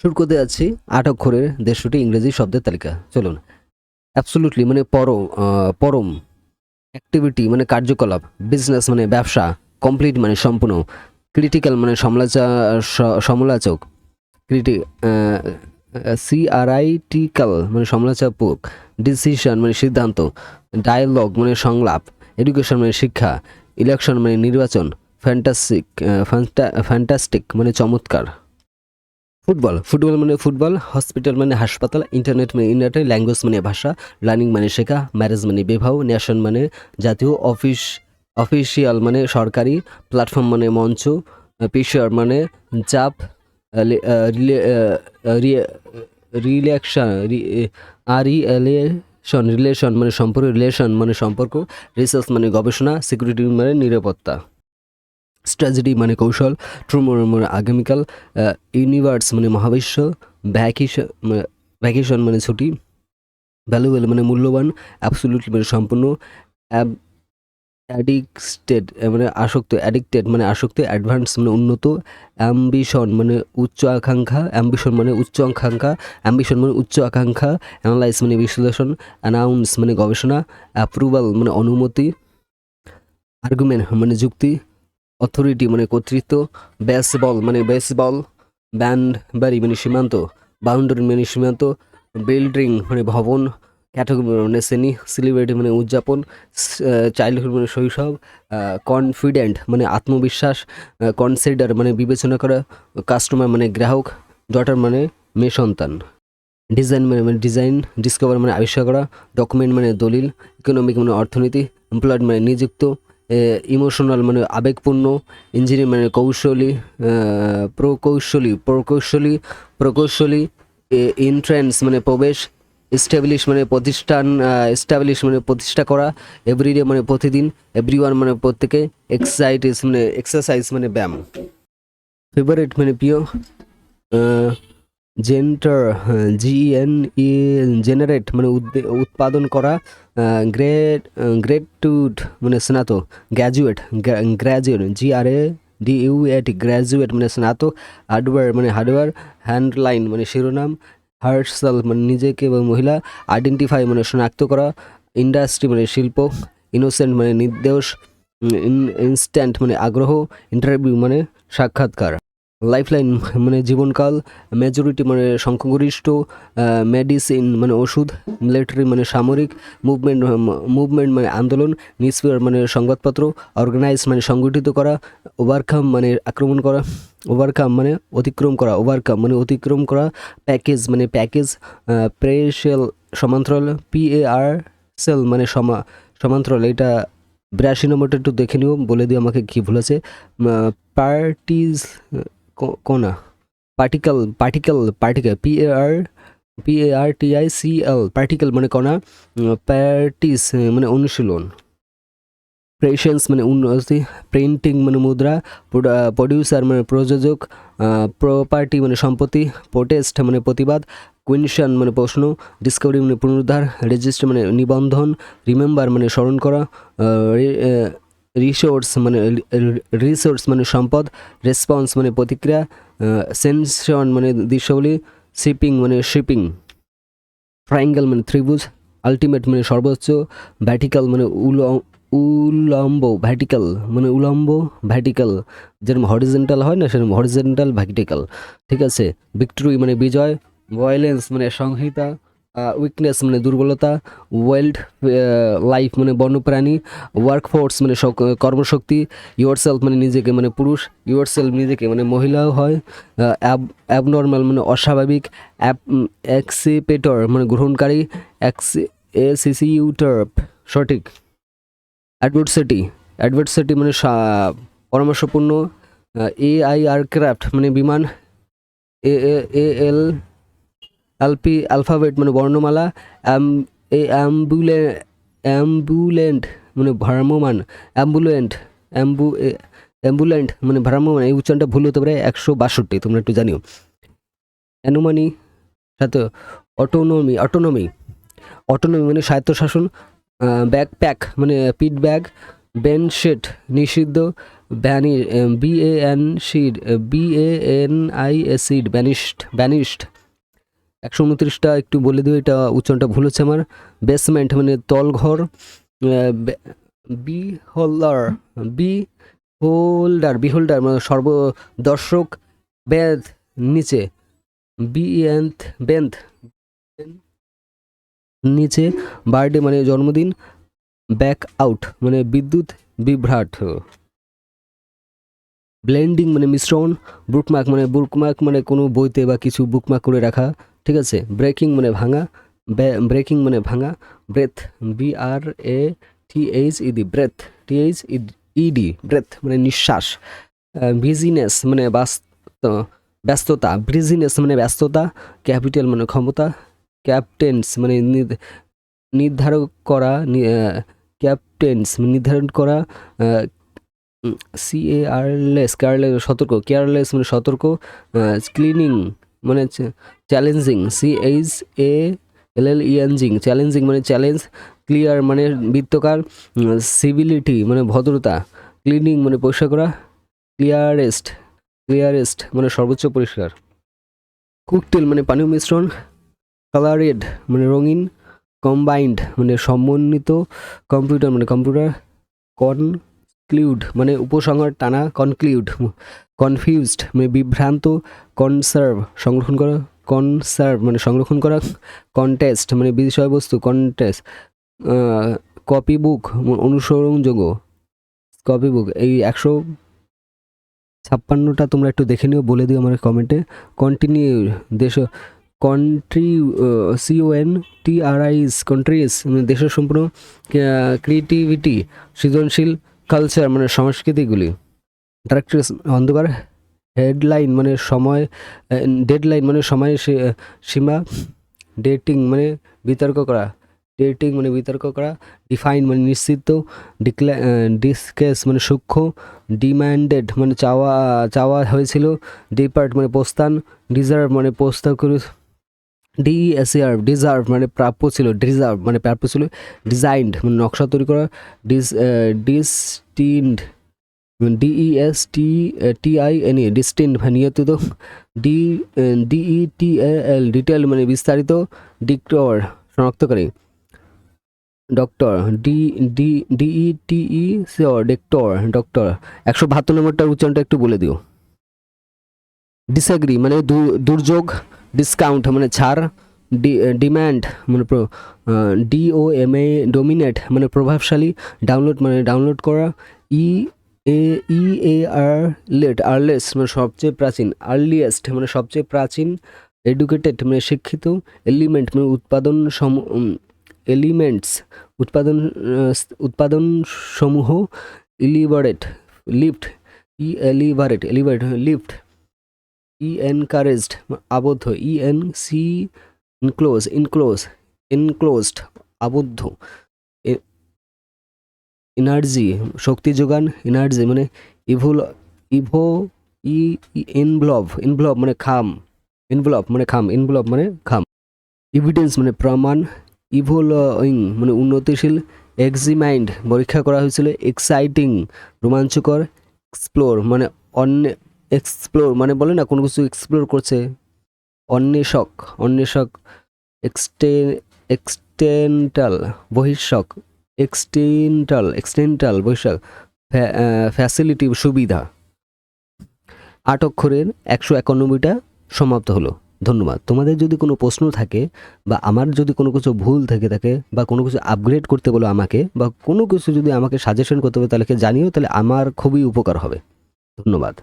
শুরু করতে যাচ্ছি ৮ অক্ষরের ১৫টি ইংরেজি শব্দের তালিকা। চলুন। অ্যাবসোলিউটলি মানে পরম, অ্যাক্টিভিটি মানে কার্যকলাপ, বিজনেস মানে ব্যবসা, কমপ্লিট মানে সম্পূর্ণ, ক্রিটিক্যাল মানে সমালোচক, ক্রিটি সিআরআইটিক্যাল মানে সমালোচক, ডিসিশন মানে সিদ্ধান্ত, ডায়ালগ মানে সংলাপ, এডুকেশন মানে শিক্ষা, ইলেকশন মানে নির্বাচন, ফ্যান্টাস্টিক মানে চমৎকার। ফুটবল মানে ফুটবল, হসপিটাল মানে হাসপাতাল, ইন্টারনেট মানে ইন্টারনেট, ল্যাঙ্গুয়েজ মানে ভাষা, লার্নিং মানে শেখা, ম্যারেজ মানে বিবাহ, নেশন মানে জাতীয়, অফিসিয়াল মানে সরকারি, প্ল্যাটফর্ম মানে মঞ্চ, পিশার মানে চাপ, রিলেকশন রিলেশন মানে সম্পর্ক, রিসার্চ মানে গবেষণা, সিকিউরিটি মানে নিরাপত্তা, স্ট্র্যাটেজি মানে কৌশল, ট্রুমোর মানে আগামীকাল, ইউনিভার্স মানে মহাবিশ্ব, ভ্যাকেশন মানে ছুটি, ভ্যালুয়েবল মানে মূল্যবান, অ্যাবসোলিউটলি মানে সম্পূর্ণ, অ্যাডিক্টেড মানে আসক্ত, অ্যাডভান্স মানে উন্নত, অ্যাম্বিশন মানে উচ্চ আকাঙ্ক্ষা, অ্যানালাইজ মানে বিশ্লেষণ, অ্যানাউন্স মানে গবেষণা, অ্যাপ্রুভাল মানে অনুমতি, আর্গুমেন্ট মানে যুক্তি, অথরিটি মানে কর্তৃত্ব, বেসবল, বাড়ি মানে সীমান্ত, বাউন্ডারি মানে সীমান্ত, বিল্ডিং মানে ভবন, ক্যাটাগরি মানে শ্রেণী, সেলিব্রিটি মানে উদযাপন, চাইল্ডহুড মানে শৈশব, কনফিডেন্ট মানে আত্মবিশ্বাস, কনসিডার মানে বিবেচনা করা, কাস্টমার মানে গ্রাহক, ডটার মানে মেয়ে সন্তান, ডিজাইন, ডিসকভার মানে আবিষ্কার করা, ডকুমেন্ট মানে দলিল, ইকোনমিক মানে অর্থনীতি, এমপ্লয়েড মানে নিযুক্ত, ইমোশনাল মানে আবেগপূর্ণ, ইঞ্জিনিয়ার মানে প্রকৌশলী, এন্ট্রান্স মানে প্রবেশ, এস্টাবলিশ মানে প্রতিষ্ঠা করা, এভরিডে মানে প্রতিদিন, এভরিওয়ান মানে প্রত্যেকে, এক্সারসাইজ মানে ব্যায়াম, ফেভারিট মানে প্রিয়, জেন্টার জেনারেট মানে উৎপাদন করা, গ্রেটুড মানে স্নাতক, গ্র্যাজুয়েট গ্র্যাজুয়েট মানে স্নাতক, হার্ডওয়্যার, হ্যান্ডলাইন মানে শিরোনাম, হার্টসেল মানে নিজেকে বা মহিলা, আইডেন্টিফাই মানে শনাক্ত করা, ইন্ডাস্ট্রি মানে শিল্প, ইনোসেন্ট মানে নির্দোষ, ইনস্ট্যান্ট মানে আগ্রহ, ইন্টারভিউ মানে সাক্ষাৎকার, লাইফলাইন মানে জীবনকাল, মেজরিটি মানে সংখ্যাগরিষ্ঠ, মেডিসিন মানে ওষুধ, মিলিটারি মানে সামরিক, মুভমেন্ট মানে আন্দোলন, নিউজপেপার মানে সংবাদপত্র, অর্গানাইজ মানে সংগঠিত করা, ওভারকাম মানে অতিক্রম করা, প্যাকেজ, প্রেশেল সমান্তরাল, PAR সেল মানে সমান্তরাল। এটা 82 নম্বরটা একটু দেখে নিও, বলে দিও আমাকে কি ভুল আছে। পার্টিজ কোনা, পার্টিকেল, PARTICL, পার্টিকেল মানে কণা, প্র্যাকটিস মানে অনুশীলন, প্রেশেন্স মানে উন্নতি, প্রিন্টিং মানে মুদ্রা, প্রডিউসার মানে প্রযোজক, প্রপার্টি মানে সম্পত্তি, প্রোটেস্ট মানে প্রতিবাদ, কুয়েশন মানে প্রশ্ন, ডিসকভারি মানে পুনরুদ্ধার, রেজিস্টার মানে নিবন্ধন, রিমেম্বার মানে স্মরণ করা, রিসোর্স মানে সম্পদ, রেসপন্স মানে প্রতিক্রিয়া, সেনশন মানে দৃশ্যাবলী, শিপিং মানে শিপিং, ট্রায়াঙ্গেল মানে ত্রিভুজ, আলটিমেট মানে সর্বোচ্চ, ভ্যাটিক্যাল মানে উলম্ব ভ্যাটিক্যাল, যেরকম হরিজেন্টাল হয় না সেরকম হরিজেন্টাল ভ্যাটিক্যাল, ঠিক আছে। ভিক্টরি মানে বিজয়, ভায়োলেন্স মানে সংহিতা, উইকনেস মানে দুর্বলতা, ওয়াইল্ড লাইফ মানে বন্যপ্রাণী, ওয়ার্কফোর্স মানে কর্মশক্তি, ইয়োরসেলফ মানে নিজেকে মানে পুরুষ, ইয়োরসেলফ নিজেকে মানে মহিলাও হয়, অ্যাবনর্মাল মানে অস্বাভাবিক, এক্সিপেটর মানে গ্রহণকারী, এসিসিউটার সঠিক, অ্যাডভার্সিটি মানে পরামর্শপূর্ণ, এআইআরক্রাফট মানে বিমান, অ্যালফাবেট মানে বর্ণমালা, অ্যাম্বুলেন্ট মানে ভ্রাম্যমান, অ্যাম্বুলেন্ট মানে ভ্রাম্যমান। এই উচ্চারণটা ভুল হতে পারে, 162 তোমরা একটু জানিও। অ্যানোমানি সাথে অটোনমি মানে স্বায়ত্তশাসন, ব্যাকপ্যাক মানে পিট ব্যাগ, বেনশেট নিষিদ্ধ, BANISHED ব্যানিশড 129টা একটু বলে দিও, এটা উচ্চারণটা ভুল হচ্ছে আমার। বেসমেন্ট মানে তলঘর, বিহোল্ডার মানে সর্বদর্শক, বেদ নিচে, বেন্থ নিচে, বার্থডে মানে জন্মদিন, ব্যাক আউট মানে বিদ্যুৎ বিভ্রাট, ব্লেন্ডিং মানে মিশ্রণ, বুকমার্ক মানে কোনো বইতে বা কিছু বুকমার্ক করে রাখা, ঠিক আছে। ব্রেকিং মানে ভাঙা, breath BRATHED breath THED breath মানে নিঃশ্বাস, বিজিনেস মানে ব্যস্ততা, ব্রিজিনেস মানে ব্যস্ততা, ক্যাপিটাল মানে ক্ষমতা, ক্যাপ্টেন্স মানে নির্ধারণ করা, কেয়ারলেস মানে সতর্ক, ক্লিনিং মানে চ্যালেঞ্জিং, চ্যালেঞ্জিং মানে চ্যালেঞ্জ, ক্লিয়ার মানে বৃত্তকার, সিভিলিটি মানে ভদ্রতা, ক্লিনিং মানে পরিষ্কার করা, ক্লিয়ারেস্ট মানে সর্বোচ্চ পরিষ্কার, কুকটেল মানে পানীয় মিশ্রণ, কালারেড মানে রঙিন, কম্বাইন্ড মানে সমন্বিত, কম্পিউটার মানে কম্পিউটার, কনক্লিউড মানে উপসংহার টানা, কনফিউজড মানে বিভ্রান্ত, কনসার্ভ মানে সংরক্ষণ করা, কন্টেস্ট মানে বিষয়বস্তু, কপি বুক অনুসরণযোগ্য, এই 156টা তোমরা একটু দেখে নিও, বলে দিও আমার কমেন্টে। কন্টিনিউ কন্ট্রিজ মানে দেশের সম্পূর্ণ, ক্রিয়েটিভিটি সৃজনশীল, কালচার মানে সংস্কৃতিগুলি, ডার্কনেস অন্ধকার, ডেডলাইন মানে সময় সীমা, ডেটিং মানে বিতর্ক করা, ডিফাইন মানে নিশ্চিত, ডিসকেস মানে সূক্ষ্ম, ডিম্যান্ডেড মানে চাওয়া হয়েছিল, ডিপার্ট মানে প্রস্থান, ডিজার্ভ মানে প্রস্তাব করে, ডিজার্ভ মানে প্রাপ্য ছিল, ডিজাইন্ড মানে নকশা তৈরি করা, ডিস্টিন্ড DESTINE ডিস্টিন্ট নিয়ন্ত্রিত, DETAL ডিটেল মানে বিস্তারিত, ডিক্টর শনাক্তকারী, ডক্টর ডক্টর 172 নম্বরটার উচ্চারণটা একটু বলে দিও। ডিসএগ্রি মানে দুর্যোগ, ডিসকাউন্ট মানে ছাড়, ডিম্যান্ড মানে ডোমিনেট মানে প্রভাবশালী, ডাউনলোড মানে ডাউনলোড করা, আর্লেস মানে সবচেয়ে প্রাচীন, আর্লিয়েস্ট মানে সবচেয়ে প্রাচীন, এডুকেটেড মানে শিক্ষিত, এলিমেন্ট মানে উৎপাদন সমূহ, লিফট এনকারেজড আবদ্ধ, ইনক্লোজড আবদ্ধ, এনার্জি শক্তি যোগান, এনার্জি মানে ইনভলভ মানে খাম, এভিডেন্স মানে প্রমাণ, ইভোলুইং মানে উন্নতিশীল, এক্সামাইন্ড পরীক্ষা করা হয়েছিল, এক্সাইটিং রোমাঞ্চকর, এক্সপ্লোর মানে বলে না কোনো কিছু এক্সপ্লোর করছে, অন্বেষক, এক্সটেন্টাল বহির্ষক, ফ্যাসিলিটি সুবিধা। 8 অক্ষরের 191টা সমাপ্ত হলো। ধন্যবাদ। তোমাদের যদি কোনো প্রশ্ন থাকে বা আমার যদি কোনো কিছু ভুল থেকে থাকে বা কোনো কিছু আপগ্রেড করতে বলো আমাকে, বা কোনো কিছু যদি আমাকে সাজেশন করতে হবে তাহলে জানিও, তাহলে আমার খুবই উপকার হবে। ধন্যবাদ।